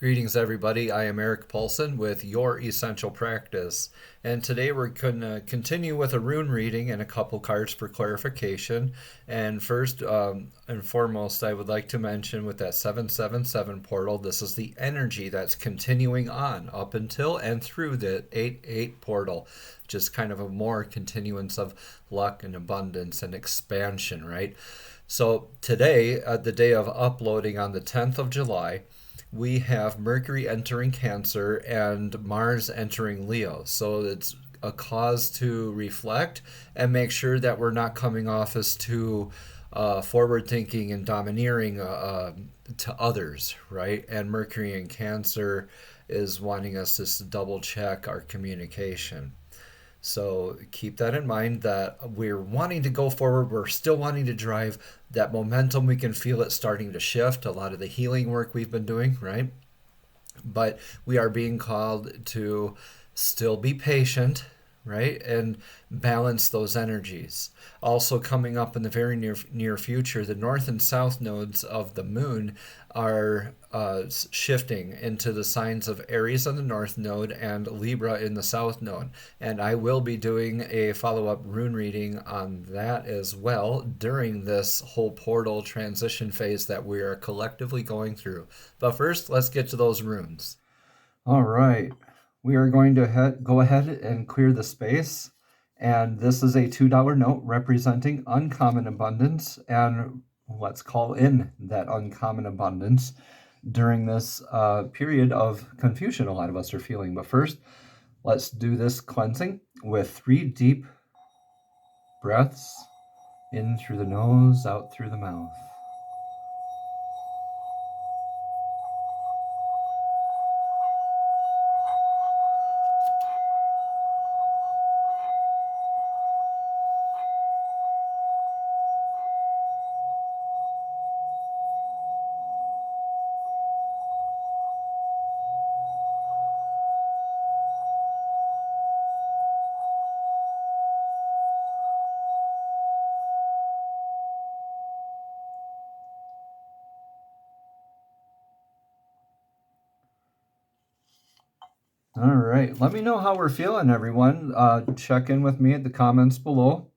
Greetings, everybody. I am Eric Paulson with Your Essential Practice. And today we're going to continue with a rune reading and a couple cards for clarification. And first and foremost, I would like to mention with that 777 portal, this is the energy that's continuing on up until and through the 88 portal. Just kind of a more continuance of luck and abundance and expansion, right? So today, the day of uploading on the 10th of July, we have Mercury entering Cancer and Mars entering Leo. So it's a cause to reflect and make sure that we're not coming off as too forward thinking and domineering to others, right? And Mercury in Cancer is wanting us to double check our communication. So keep that in mind that we're wanting to go forward. We're still wanting to drive that momentum. We can feel it starting to shift. A lot of the healing work we've been doing, right? But we are being called to still be patient, right? And balance those energies. Also coming up in the very near future, the north and south nodes of the moon are shifting into the signs of Aries on the north node and Libra in the south node. And I will be doing a follow-up rune reading on that as well during this whole portal transition phase that we are collectively going through. But first, let's get to those runes. All right. We are going to go ahead and clear the space. And this is a $2 note representing uncommon abundance. And let's call in that uncommon abundance during this period of confusion a lot of us are feeling. But first, let's do this cleansing with 3 deep breaths in through the nose, out through the mouth. All right. Let me know how we're feeling, everyone. Check in with me at the comments below.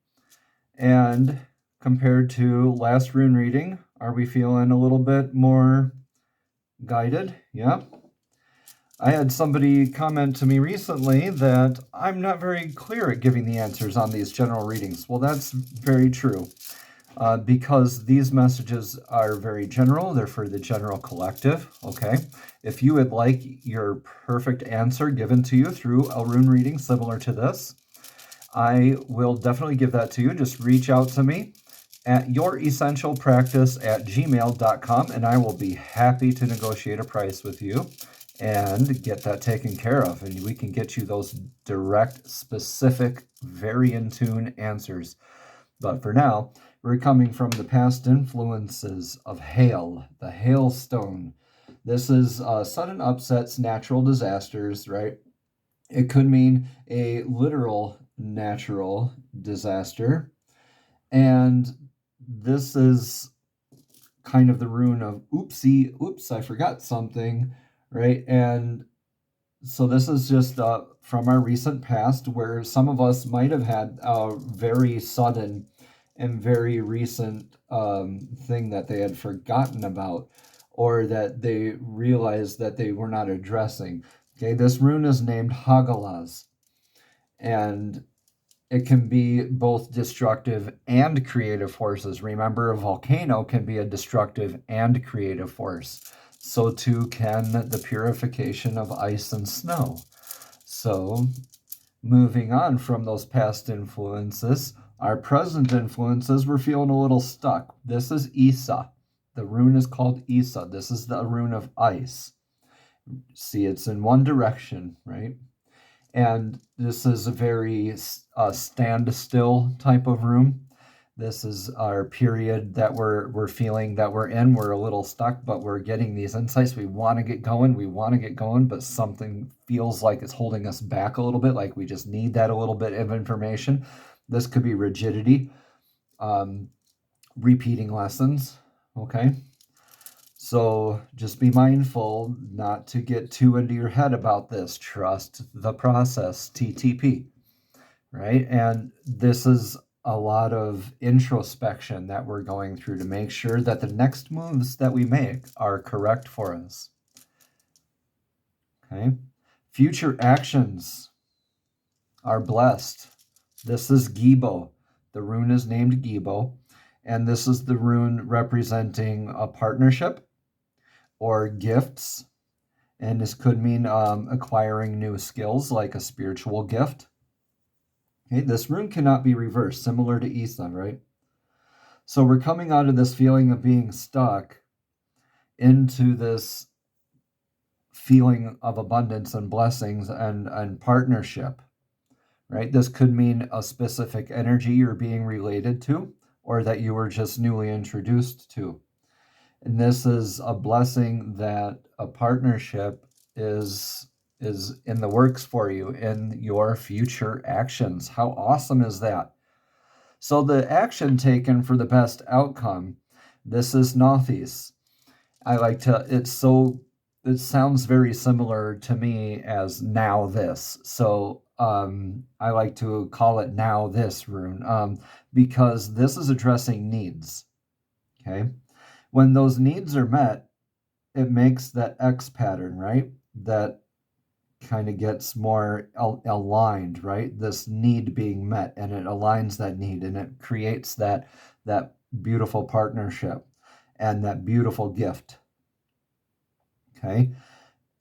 And compared to last rune reading, are we feeling a little bit more guided? Yeah. I had somebody comment to me recently that I'm not very clear at giving the answers on these general readings. Well, that's very true. Because these messages are very general. They're for the general collective, okay? If you would like your perfect answer given to you through a rune reading similar to this, I will definitely give that to you. Just reach out to me at youressentialpractice@gmail.com, and I will be happy to negotiate a price with you and get that taken care of. And we can get you those direct, specific, very in tune answers. But for now, we're coming from the past influences of hail, the hailstone. This is sudden upsets, natural disasters, right? It could mean a literal natural disaster. And this is kind of the rune of oopsie, oops, I forgot something, right? And so this is just from our recent past where some of us might have had a very sudden and very recent thing that they had forgotten about or that they realized that they were not addressing. Okay, this rune is named Hagalaz, and it can be both destructive and creative forces. Remember, a volcano can be a destructive and creative force. So too can the purification of ice and snow. So moving on from those past influences, our present influences, we're feeling a little stuck. This is Isa. The rune is called Isa. This is the rune of ice. See, it's in one direction, right? And this is a very standstill type of rune. This is our period that we're feeling that we're in. We're a little stuck, but we're getting these insights. We want to get going, but something feels like it's holding us back a little bit, like we just need that a little bit of information. This could be rigidity, repeating lessons, okay? So just be mindful not to get too into your head about this. Trust the process, TTP, right? And this is a lot of introspection that we're going through to make sure that the next moves that we make are correct for us. Okay? Future actions are blessed. This is Gibo. The rune is named Gibo, and this is the rune representing a partnership or gifts. And this could mean acquiring new skills like a spiritual gift. Okay, this rune cannot be reversed, similar to Isa, right? So we're coming out of this feeling of being stuck into this feeling of abundance and blessings and partnership, right? This could mean a specific energy you're being related to or that you were just newly introduced to. And this is a blessing that a partnership is in the works for you in your future actions. How awesome is that? So the action taken for the best outcome, this is Nothis. I like to, it sounds very similar to me as now this. So I like to call it now this rune because this is addressing needs. Okay. When those needs are met, it makes that X pattern, right? That kind of gets more aligned, right? This need being met, and it aligns that need, and it creates that beautiful partnership and that beautiful gift. Okay.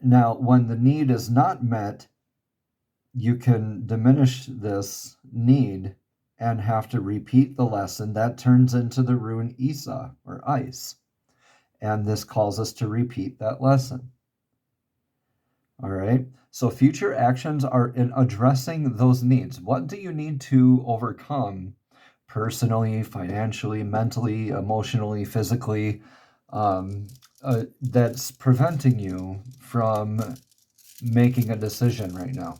Now, when the need is not met, you can diminish this need and have to repeat the lesson. That turns into the rune Isa or ice. And this calls us to repeat that lesson. All right. So future actions are in addressing those needs. What do you need to overcome personally, financially, mentally, emotionally, physically, that's preventing you from making a decision right now?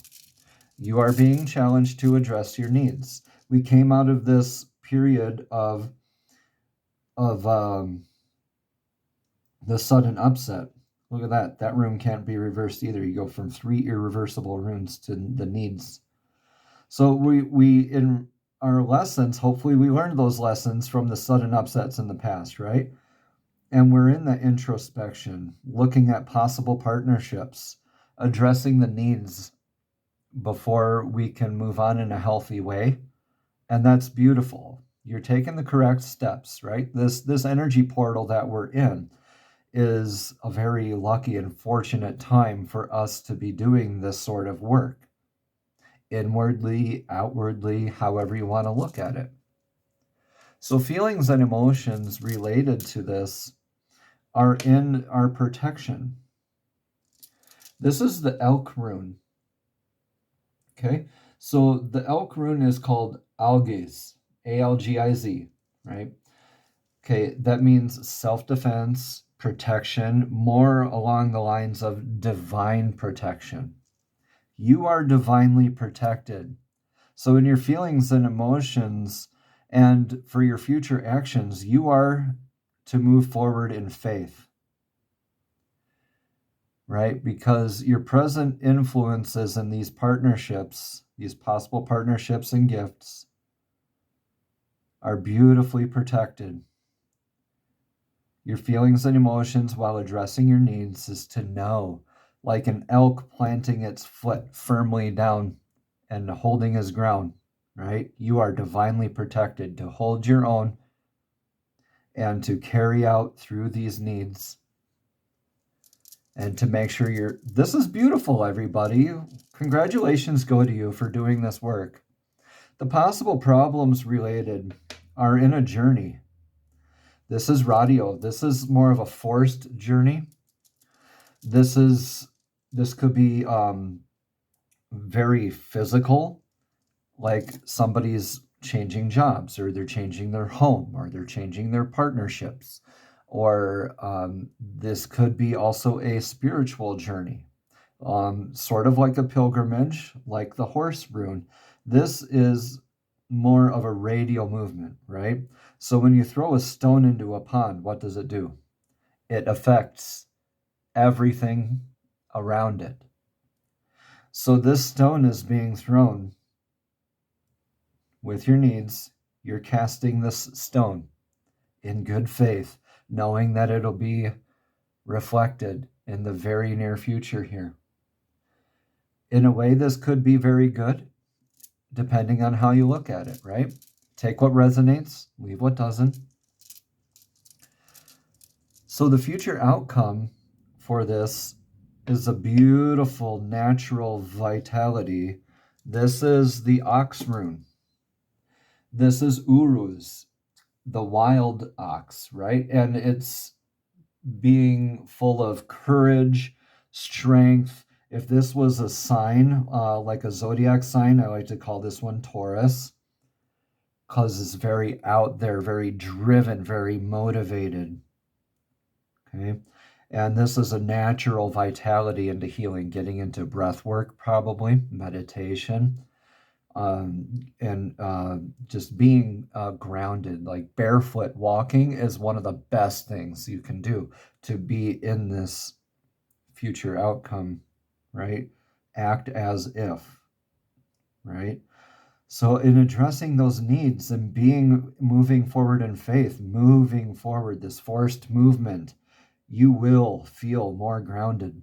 You are being challenged to address your needs. We came out of this period of the sudden upset. Look at that. That rune can't be reversed either. You go from 3 irreversible runes to the needs. So we in our lessons, hopefully we learned those lessons from the sudden upsets in the past, right? And we're in the introspection, looking at possible partnerships, addressing the needs before we can move on in a healthy way. And that's beautiful. You're taking the correct steps, right? This energy portal that we're in is a very lucky and fortunate time for us to be doing this sort of work. Inwardly, outwardly, however you want to look at it. So feelings and emotions related to this are in our protection. This is the elk rune. Okay, so the elk rune is called Algiz, Algiz, right? Okay, that means self-defense, protection, more along the lines of divine protection. You are divinely protected. So in your feelings and emotions and for your future actions, you are to move forward in faith, right? Because your present influences in these partnerships, these possible partnerships and gifts, are beautifully protected. Your feelings and emotions while addressing your needs is to know, like an elk planting its foot firmly down and holding his ground, right? You are divinely protected to hold your own and to carry out through these needs and to make sure this is beautiful, everybody. Congratulations go to you for doing this work. The possible problems related are in a journey. This is radio. This is more of a forced journey. This could be very physical, like somebody's changing jobs, or they're changing their home, or they're changing their partnerships, or this could be also a spiritual journey, sort of like a pilgrimage, like the horse rune. This is more of a radial movement, right? So when you throw a stone into a pond, what does it do? it affects everything around it. So this stone is being thrown with your needs. You're casting this stone in good faith, knowing that it'll be reflected in the very near future here. In a way, this could be very good, depending on how you look at it, right? Take what resonates, leave what doesn't. So the future outcome for this is a beautiful natural vitality. This is the ox rune. This is Uruz, the wild ox, right? And it's being full of courage, strength. If this was a sign, like a zodiac sign, I like to call this one Taurus, because it's very out there, very driven, very motivated. Okay. And this is a natural vitality into healing, getting into breath work, probably meditation, and just being grounded. Like barefoot walking is one of the best things you can do to be in this future outcome, right? Act as if, right? So in addressing those needs and moving forward in faith, moving forward, this forced movement, you will feel more grounded.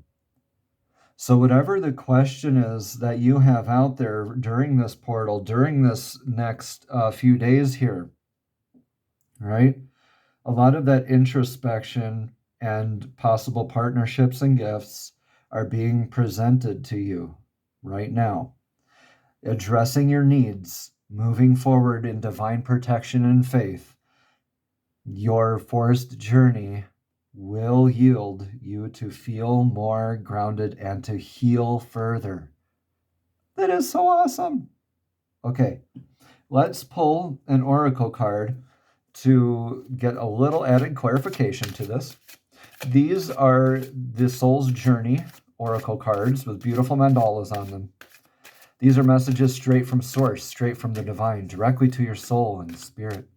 So whatever the question is that you have out there during this portal, during this next few days here, right? A lot of that introspection and possible partnerships and gifts are being presented to you right now. Addressing your needs, moving forward in divine protection and faith, your forced journey will yield you to feel more grounded and to heal further. That is so awesome. Okay, let's pull an oracle card to get a little added clarification to this. These are the Soul's Journey oracle cards with beautiful mandalas on them. These are messages straight from source, straight from the divine, directly to your soul and spirit.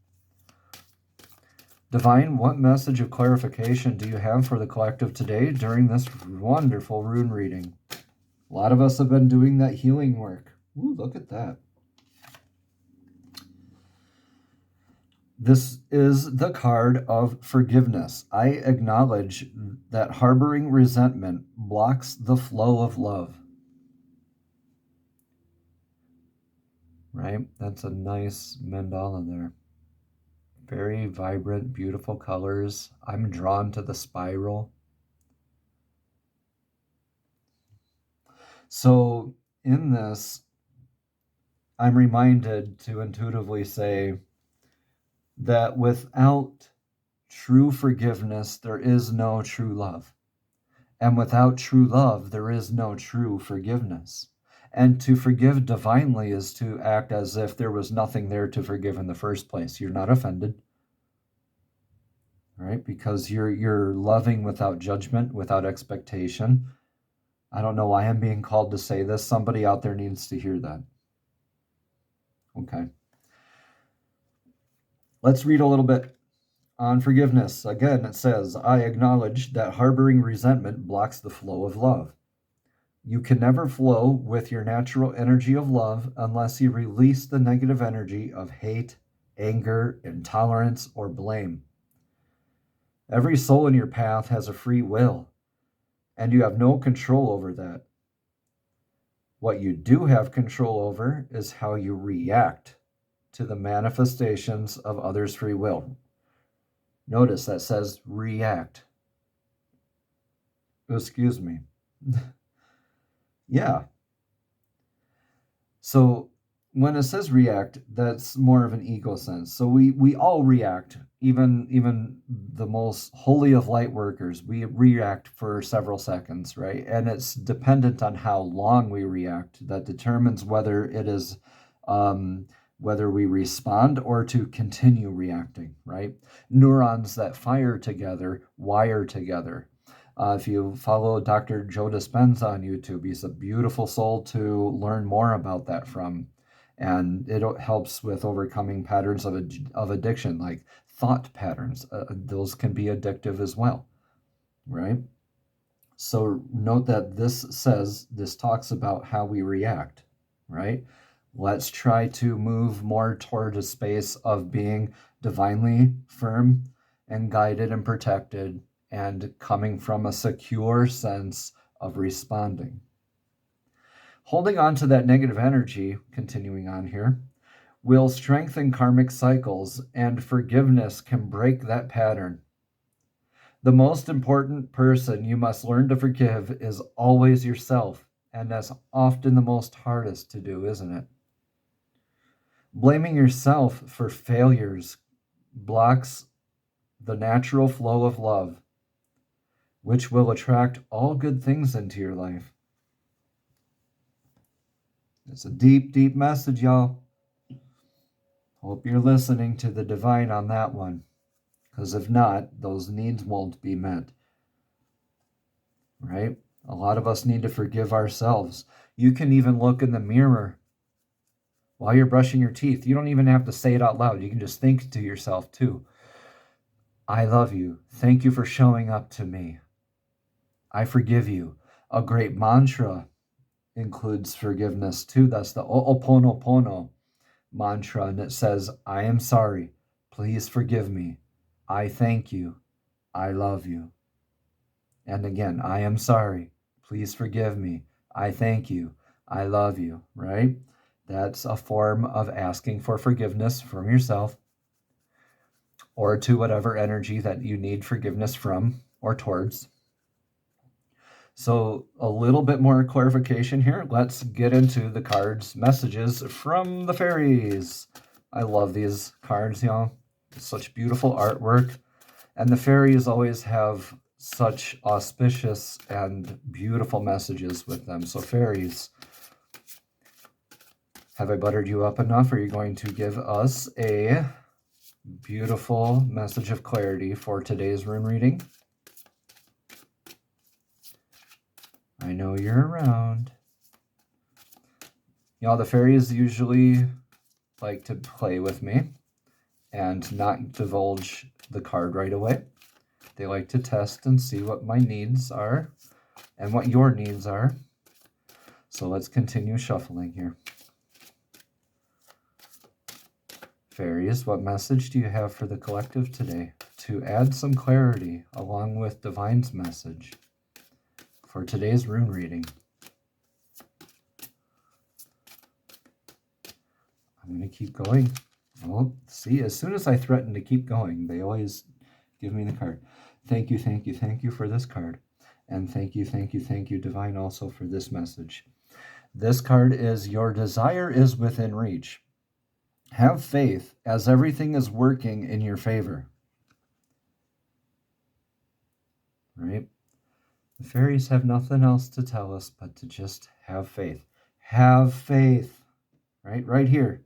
Divine, what message of clarification do you have for the collective today during this wonderful rune reading? A lot of us have been doing that healing work. Ooh, look at that. This is the card of forgiveness. I acknowledge that harboring resentment blocks the flow of love. Right? That's a nice mandala there. Very vibrant, beautiful colors. I'm drawn to the spiral. So in this, I'm reminded to intuitively say that without true forgiveness, there is no true love. And without true love, there is no true forgiveness. And to forgive divinely is to act as if there was nothing there to forgive in the first place. You're not offended, right? Because you're loving without judgment, without expectation. I don't know why I'm being called to say this. Somebody out there needs to hear that. Okay. Let's read a little bit on forgiveness. Again, it says, I acknowledge that harboring resentment blocks the flow of love. You can never flow with your natural energy of love unless you release the negative energy of hate, anger, intolerance, or blame. Every soul in your path has a free will, and you have no control over that. What you do have control over is how you react to the manifestations of others' free will. Notice that says react. Excuse me. Yeah. So when it says react, that's more of an ego sense. So we all react, even the most holy of light workers, we react for several seconds, right? And it's dependent on how long we react that determines whether it is whether we respond or to continue reacting, right? Neurons that fire together wire together. If you follow Dr. Joe Dispenza on YouTube, he's a beautiful soul to learn more about that from. And it helps with overcoming patterns of addiction, like thought patterns. Those can be addictive as well. right? So note that this talks about how we react, right? Let's try to move more toward a space of being divinely firm and guided and protected and coming from a secure sense of responding. Holding on to that negative energy, continuing on here, will strengthen karmic cycles, and forgiveness can break that pattern. The most important person you must learn to forgive is always yourself, and that's often the most hardest to do, isn't it? Blaming yourself for failures blocks the natural flow of love, which will attract all good things into your life. It's a deep, deep message, y'all. Hope you're listening to the divine on that one, because if not, those needs won't be met. Right? A lot of us need to forgive ourselves. You can even look in the mirror while you're brushing your teeth. You don't even have to say it out loud. You can just think to yourself too. I love you. Thank you for showing up to me. I forgive you. A great mantra includes forgiveness too. That's the Ho'oponopono mantra, and it says, I am sorry. Please forgive me. I thank you. I love you. And again, I am sorry. Please forgive me. I thank you. I love you, right? That's a form of asking for forgiveness from yourself or to whatever energy that you need forgiveness from or towards. So a little bit more clarification here. Let's get into the cards' messages from the fairies. I love these cards, y'all. Such beautiful artwork. And the fairies always have such auspicious and beautiful messages with them. So fairies, have I buttered you up enough? Are you going to give us a beautiful message of clarity for today's rune reading? I know you're around. Y'all, the fairies usually like to play with me and not divulge the card right away. They like to test and see what my needs are and what your needs are. So let's continue shuffling here. Fairies, what message do you have for the collective today to add some clarity along with Divine's message for today's rune reading? I'm going to keep going. Oh, see, as soon as I threaten to keep going, they always give me the card. Thank you, thank you, thank you for this card. And thank you, thank you, thank you, Divine, also for this message. This card is Your Desire is Within Reach. Have faith as everything is working in your favor. Right? The fairies have nothing else to tell us but to just have faith. Have faith. Right here.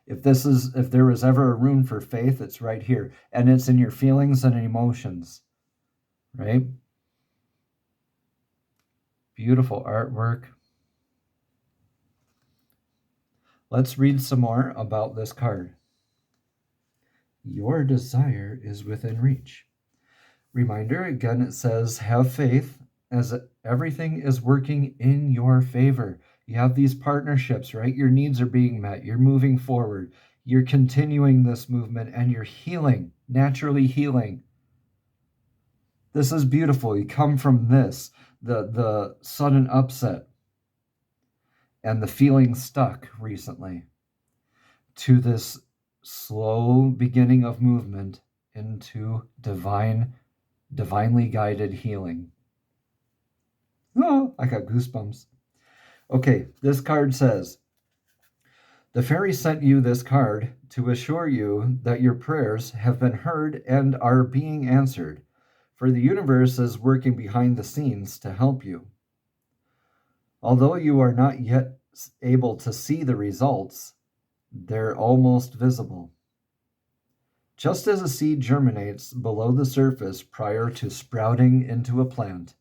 If there was ever a rune for faith, it's right here. And it's in your feelings and emotions. Right? Beautiful artwork. Let's read some more about this card. Your desire is within reach. Reminder, again, it says, have faith as everything is working in your favor. You have these partnerships, right? Your needs are being met. You're moving forward. You're continuing this movement and you're healing, naturally healing. This is beautiful. You come from this, the sudden upset and the feeling stuck recently, to this slow beginning of movement into divinely guided healing. Oh, I got goosebumps. Okay, this card says, the fairy sent you this card to assure you that your prayers have been heard and are being answered, for the universe is working behind the scenes to help you. Although you are not yet able to see the results, they're almost visible. Just as a seed germinates below the surface prior to sprouting into a plant,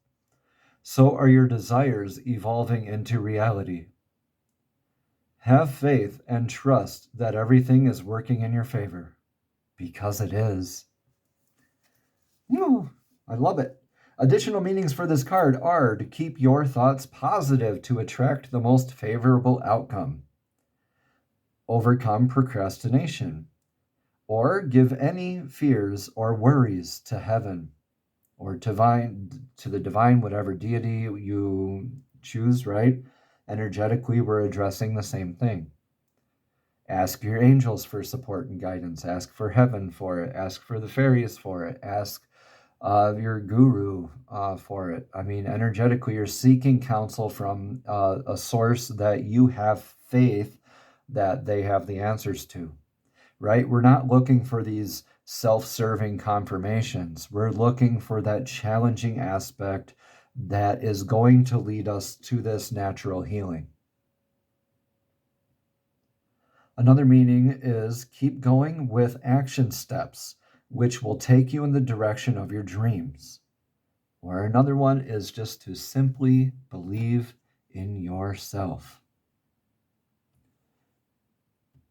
so are your desires evolving into reality. Have faith and trust that everything is working in your favor, because it is. Ooh, I love it. Additional meanings for this card are to keep your thoughts positive to attract the most favorable outcome, overcome procrastination, or give any fears or worries to heaven, or to the divine, whatever deity you choose, right? Energetically, we're addressing the same thing. Ask your angels for support and guidance. Ask for heaven for it. Ask for the fairies for it. Ask your guru for it. I mean, energetically, you're seeking counsel from a source that you have faith that they have the answers to, right? We're not looking for these self-serving confirmations. We're looking for that challenging aspect that is going to lead us to this natural healing. Another meaning is keep going with action steps, which will take you in the direction of your dreams. Or another one is just to simply believe in yourself.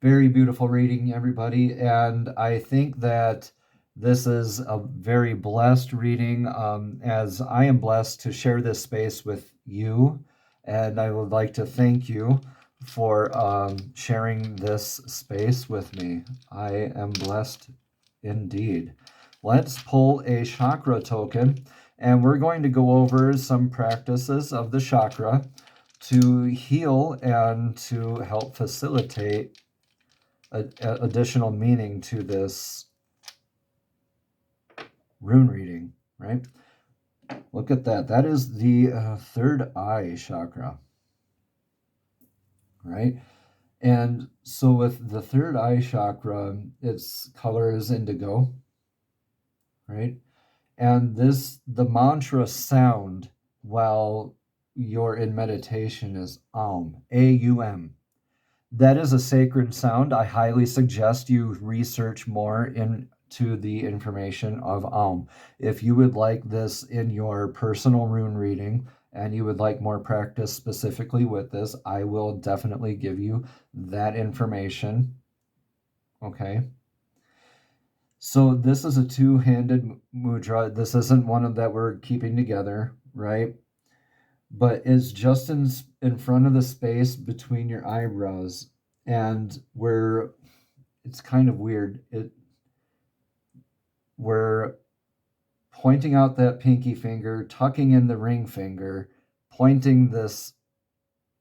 Very beautiful reading, everybody. And I think that this is a very blessed reading, as I am blessed to share this space with you. And I would like to thank you for sharing this space with me. I am blessed indeed. Let's pull a chakra token, and we're going to go over some practices of the chakra to heal and to help facilitate additional meaning to this rune reading, right? Look at that. That is the third eye chakra, right? And so with the third eye chakra, its color is indigo, right? And the mantra sound while you're in meditation is Aum, A-U-M. That is a sacred sound. I highly suggest you research more into the information of Aum. If you would like this in your personal rune reading and you would like more practice specifically with this, I will definitely give you that information. Okay. So this is a two-handed mudra. This isn't one of that we're keeping together, right? But it's just in front of the space between your eyebrows, and it's kind of weird. We're pointing out that pinky finger, tucking in the ring finger, pointing this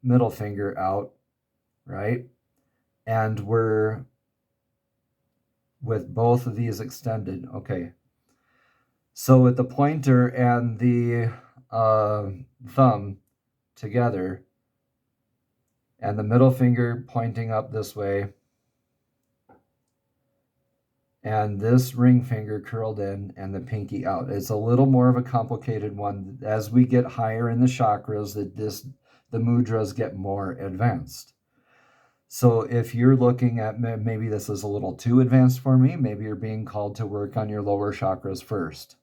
middle finger out, right? And we're with both of these extended. Okay. So with the pointer and the thumb together, and the middle finger pointing up this way, and this ring finger curled in, and the pinky out. It's a little more of a complicated one. As we get higher in the chakras, the mudras get more advanced. So if you're looking at maybe this is a little too advanced for me, maybe you're being called to work on your lower chakras first.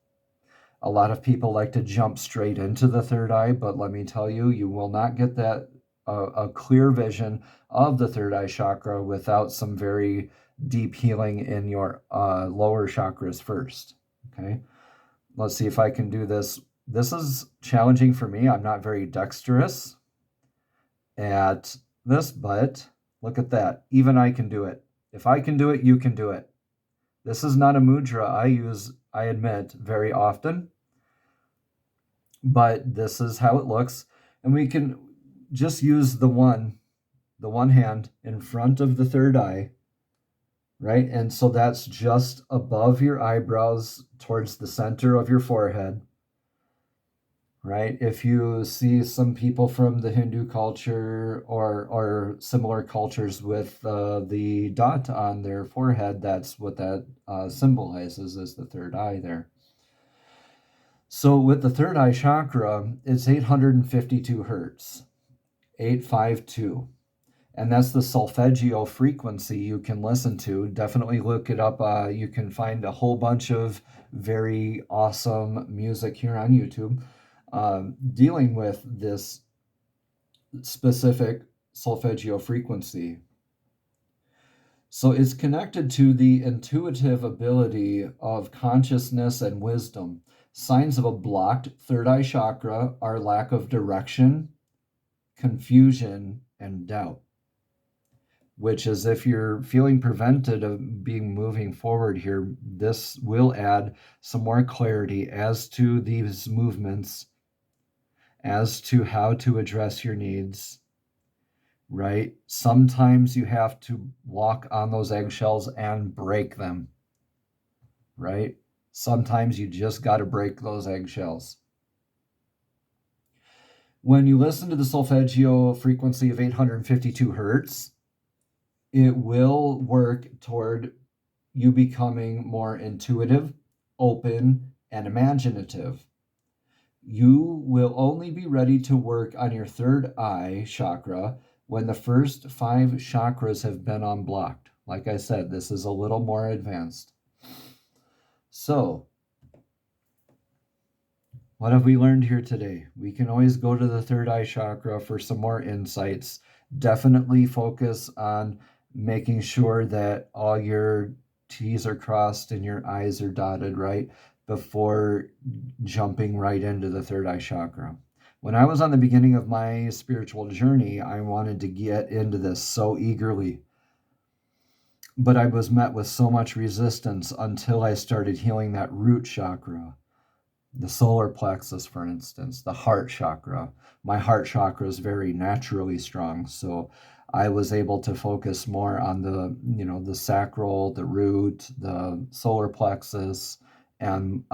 A lot of people like to jump straight into the third eye, but let me tell you, you will not get that a clear vision of the third eye chakra without some very deep healing in your lower chakras first. Okay, let's see if I can do this. This is challenging for me. I'm not very dexterous at this, but look at that. Even I can do it. If I can do it, you can do it. This is not a mudra I use, I admit, very often, but this is how it looks. And we can just use the one hand in front of the third eye, right? And so that's just above your eyebrows towards the center of your forehead, right? If you see some people from the Hindu culture or similar cultures with the dot on their forehead, that's what that symbolizes, is the third eye there. So with the third eye chakra, it's 852 hertz, 852. And that's the solfeggio frequency you can listen to. Definitely look it up. You can find a whole bunch of very awesome music here on YouTube dealing with this specific solfeggio frequency. So it's connected to the intuitive ability of consciousness and wisdom. Signs of a blocked third eye chakra are lack of direction, confusion, and doubt, which is if you're feeling prevented of being moving forward here, this will add some more clarity as to these movements, as to how to address your needs, right? Sometimes you have to walk on those eggshells and break them, right? Sometimes you just got to break those eggshells. When you listen to the solfeggio frequency of 852 hertz, it will work toward you becoming more intuitive, open, and imaginative. You will only be ready to work on your third eye chakra when the first 5 chakras have been unblocked. Like I said, this is a little more advanced. So, what have we learned here today? We can always go to the third eye chakra for some more insights. Definitely focus on making sure that all your T's are crossed and your I's are dotted, right? Before jumping right into the third eye chakra. When I was on the beginning of my spiritual journey, I wanted to get into this so eagerly. But I was met with so much resistance until I started healing that root chakra. The solar plexus, for instance, the heart chakra. My heart chakra is very naturally strong, so I was able to focus more on the sacral, the root, the solar plexus, and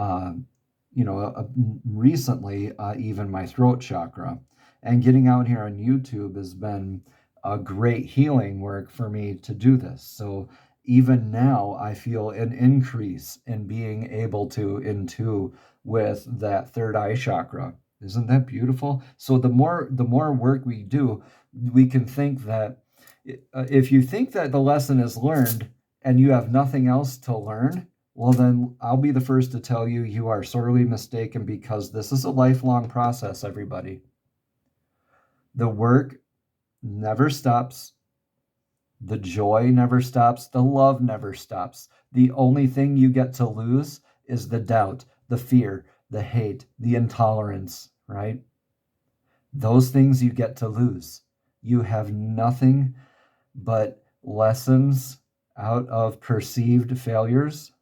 recently even my throat chakra. And getting out here on YouTube has been a great healing work for me to do this. So even now, I feel an increase in being able to into with that third eye chakra. Isn't that beautiful? So the more work we do, we can think that if you think that the lesson is learned and you have nothing else to learn, well then I'll be the first to tell you you are sorely mistaken, because this is a lifelong process, everybody. The work never stops. The joy never stops. The love never stops. The only thing you get to lose is the doubt, the fear, the hate, the intolerance, right? Those things you get to lose. You have nothing but lessons out of perceived failures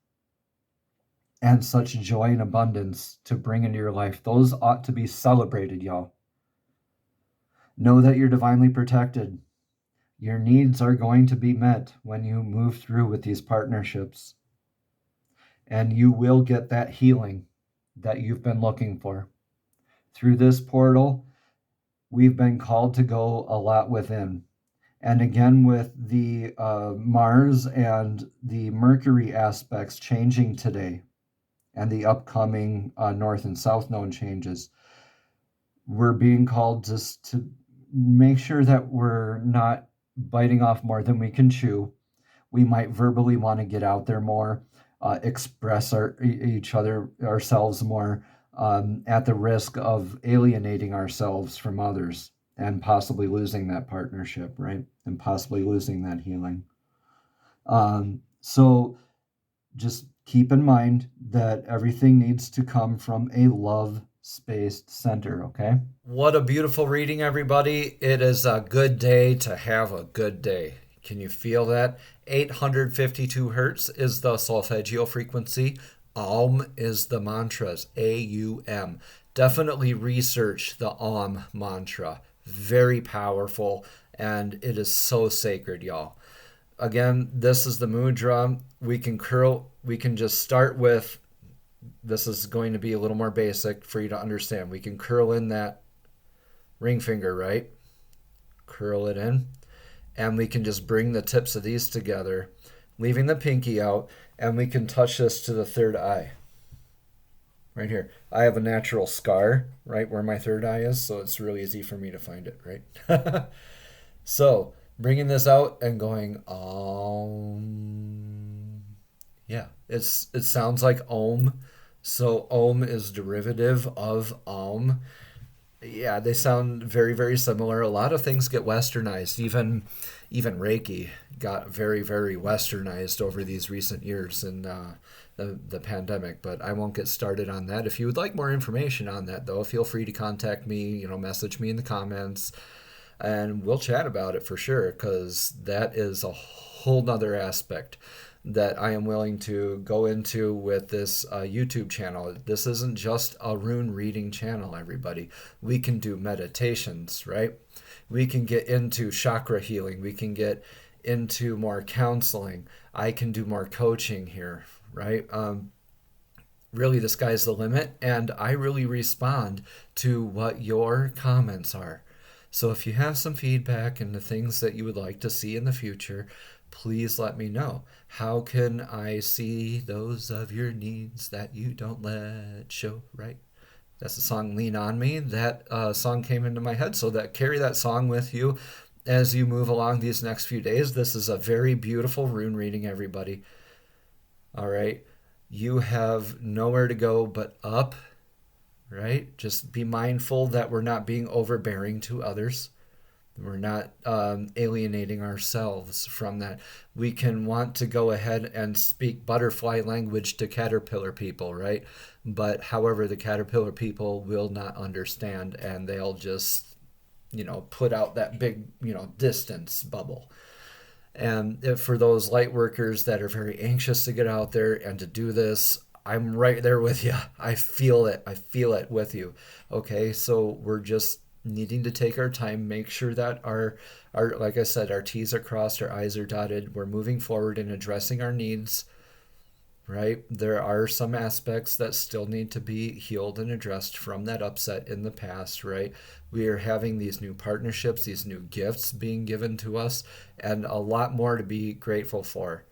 and such joy and abundance to bring into your life. Those ought to be celebrated, y'all. Know that you're divinely protected. Your needs are going to be met when you move through with these partnerships. And you will get that healing that you've been looking for. Through this portal, we've been called to go a lot within. And again, with the Mars and the Mercury aspects changing today, and the upcoming North and South Node changes, we're being called just to make sure that we're not biting off more than we can chew. We might verbally want to get out there more, express each other, ourselves more, at the risk of alienating ourselves from others and possibly losing that partnership, right? And possibly losing that healing. So just keep in mind that everything needs to come from a love-spaced center, okay? What a beautiful reading, everybody. It is a good day to have a good day. Can you feel that? 852 hertz is the solfeggio frequency. Aum is the mantras, A-U-M. Definitely research the Aum mantra. Very powerful, and it is so sacred, y'all. Again, this is the mudra. We can just start with, this is going to be a little more basic for you to understand. We can curl in that ring finger, right? Curl it in. And we can just bring the tips of these together, leaving the pinky out, and we can touch this to the third eye. Right here. I have a natural scar right where my third eye is, so it's really easy for me to find it, right? So, bringing this out and going, yeah, it sounds like Om. So Om is derivative of Aum. Yeah, they sound very, very similar. A lot of things get westernized. Even Reiki got very, very westernized over these recent years in the pandemic. But I won't get started on that. If you would like more information on that, though, feel free to contact me. Message me in the comments, and we'll chat about it for sure. Because that is a whole nother aspect that I am willing to go into with this YouTube channel. This isn't just a rune reading channel, everybody. We can do meditations, right? We can get into chakra healing. We can get into more counseling. I can do more coaching here, right? Really, the sky's the limit, and I really respond to what your comments are. So if you have some feedback and the things that you would like to see in the future, please let me know. How can I see those of your needs that you don't let show, right? That's the song Lean On Me. That song came into my head, so that carry that song with you as you move along these next few days. This is a very beautiful rune reading, everybody. All right. You have nowhere to go but up, right? Just be mindful that we're not being overbearing to others. We're not alienating ourselves from that. We can want to go ahead and speak butterfly language to caterpillar people, right? But however, the caterpillar people will not understand, and they'll just, put out that big, distance bubble. And for those light workers that are very anxious to get out there and to do this, I'm right there with you. I feel it. I feel it with you. Okay, so we're just needing to take our time, make sure that our like I said, our T's are crossed, our I's are dotted. We're moving forward and addressing our needs, right? There are some aspects that still need to be healed and addressed from that upset in the past, right? We are having these new partnerships, these new gifts being given to us, and a lot more to be grateful for.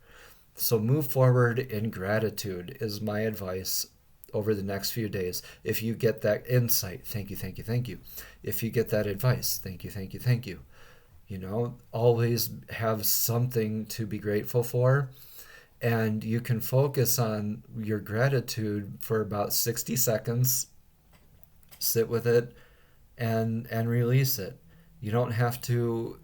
So move forward in gratitude is my advice over the next few days. If you get that insight, thank you, thank you, thank you. If you get that advice, thank you, thank you, thank you. Always have something to be grateful for. And you can focus on your gratitude for about 60 seconds, sit with it, and release it. You don't have to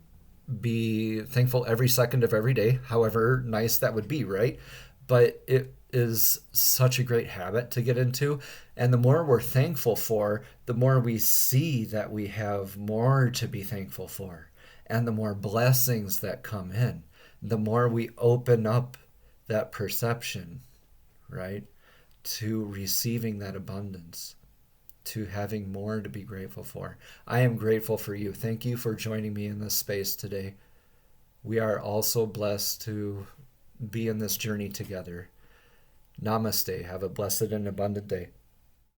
be thankful every second of every day, however nice that would be, right? But it is such a great habit to get into. And the more we're thankful for, the more we see that we have more to be thankful for. And the more blessings that come in, the more we open up that perception, right, to receiving that abundance, to having more to be grateful for. I am grateful for you. Thank you for joining me in this space today. We are also blessed to be in this journey together. Namaste. Have a blessed and abundant day.